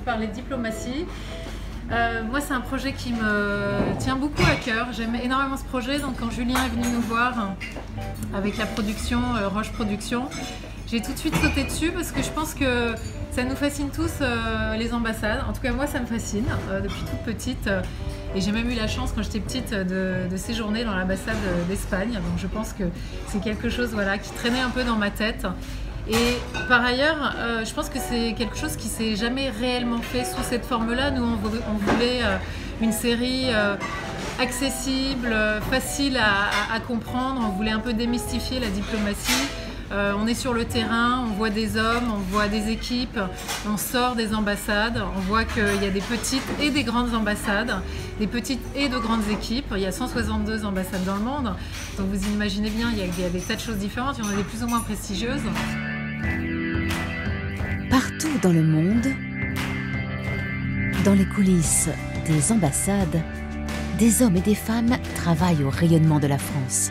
parler de diplomatie. Moi, c'est un projet qui me tient beaucoup à cœur. J'aime énormément ce projet, donc quand Julien est venu nous voir avec la production, Roche Productions, j'ai tout de suite sauté dessus parce que je pense que ça nous fascine tous, les ambassades. En tout cas, moi, ça me fascine depuis toute petite. Et j'ai même eu la chance, quand j'étais petite, de séjourner dans l'ambassade d'Espagne. Donc je pense que c'est quelque chose, voilà, qui traînait un peu dans ma tête. Et par ailleurs, je pense que c'est quelque chose qui s'est jamais réellement fait sous cette forme-là. Nous, on voulait une série accessible, facile à comprendre. On voulait un peu démystifier la diplomatie. On est sur le terrain, on voit des hommes, on voit des équipes, on sort des ambassades, on voit qu'il y a des petites et des grandes ambassades, des petites et de grandes équipes. Il y a 162 ambassades dans le monde, donc vous imaginez bien, il y a des tas de choses différentes, il y en a des plus ou moins prestigieuses. Partout dans le monde, dans les coulisses des ambassades, des hommes et des femmes travaillent au rayonnement de la France.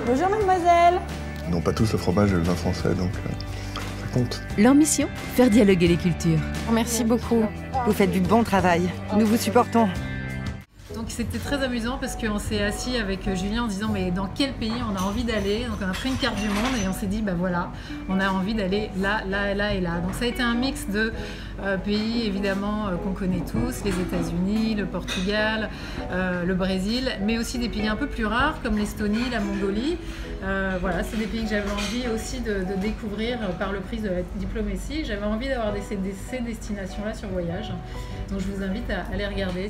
Bonjour mademoiselle. Ils n'ont pas tous le fromage et le vin français, donc ça compte. Leur mission, faire dialoguer les cultures. Merci beaucoup. Vous faites du bon travail. Nous vous supportons. Donc c'était très amusant parce qu'on s'est assis avec Julien en disant mais dans quel pays on a envie d'aller. Donc on a pris une carte du monde et on s'est dit bah voilà, on a envie d'aller là, là, là et là. Donc ça a été un mix de pays évidemment qu'on connaît tous, les États-Unis, le Portugal, le Brésil, mais aussi des pays un peu plus rares comme l'Estonie, la Mongolie. Voilà, c'est des pays que j'avais envie aussi de découvrir par le prisme de la diplomatie. J'avais envie d'avoir ces destinations-là sur voyage. Donc je vous invite à les regarder.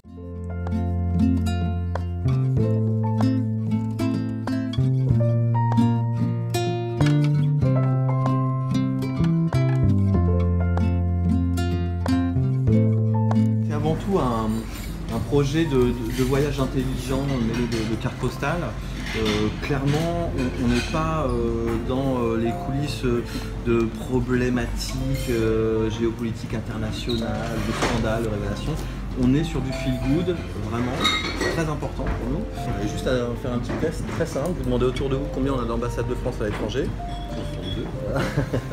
C'est avant tout un projet de voyage intelligent mêlé de cartes postales. Clairement, on n'est pas dans les coulisses de problématiques géopolitiques internationales, de scandales, de révélations. On est sur du feel good, vraiment très important pour nous. On a juste à faire un petit test très simple. Vous demandez autour de vous combien on a d'ambassades de France à l'étranger.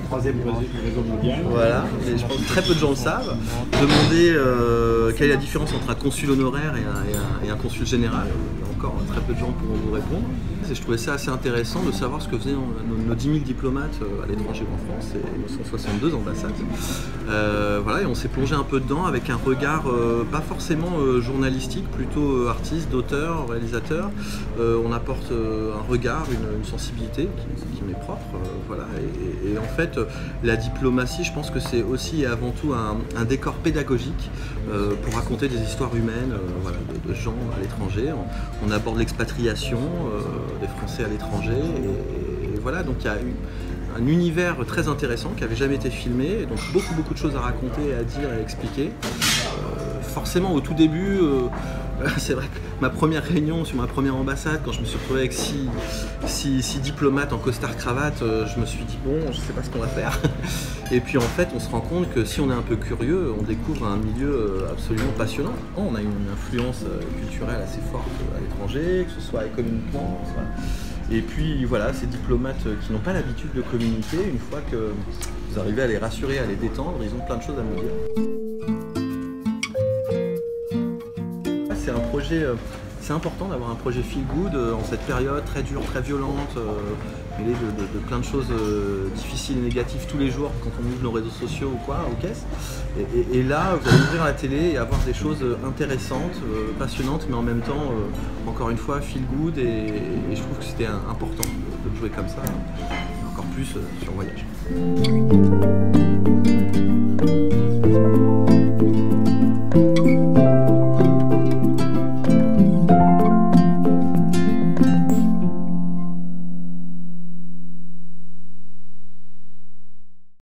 Troisième réseau mondial. Voilà, et je pense que très peu de gens le savent. Demandez quelle est la différence entre un consul honoraire et un consul général. Encore très peu de gens pourront vous répondre. Et je trouvais ça assez intéressant de savoir ce que faisaient nos 10 000 diplomates à l'étranger en France et nos 162 ambassades. Voilà, et on s'est plongé un peu dedans avec un regard pas forcément journalistique, plutôt artiste, d'auteur, réalisateur. On apporte un regard, une sensibilité qui m'est propre. Voilà. Et en fait, la diplomatie, je pense que c'est aussi et avant tout un décor pédagogique pour raconter des histoires humaines voilà, de gens à l'étranger. On aborde l'expatriation des Français à l'étranger. Et voilà, donc il y a un univers très intéressant qui n'avait jamais été filmé. Donc beaucoup de choses à raconter, à dire et à expliquer. Forcément, au tout début, c'est vrai que ma première réunion sur ma première ambassade, quand je me suis retrouvé avec six diplomates en costard-cravate, je me suis dit bon, je sais pas ce qu'on va faire. Et puis en fait, on se rend compte que si on est un peu curieux, on découvre un milieu absolument passionnant. On a une influence culturelle assez forte à l'étranger, que ce soit économiquement. Et puis voilà, ces diplomates qui n'ont pas l'habitude de communiquer, une fois que vous arrivez à les rassurer, à les détendre, ils ont plein de choses à nous dire. C'est un projet, c'est important d'avoir un projet feel good en cette période très dure, très violente, mêlée de plein de choses difficiles et négatives tous les jours quand on ouvre nos réseaux sociaux ou quoi, aux caisses. Et là, vous allez ouvrir la télé et avoir des choses intéressantes, passionnantes, mais en même temps, encore une fois, feel good. Et je trouve que c'était important de jouer comme ça, encore plus sur Voyage.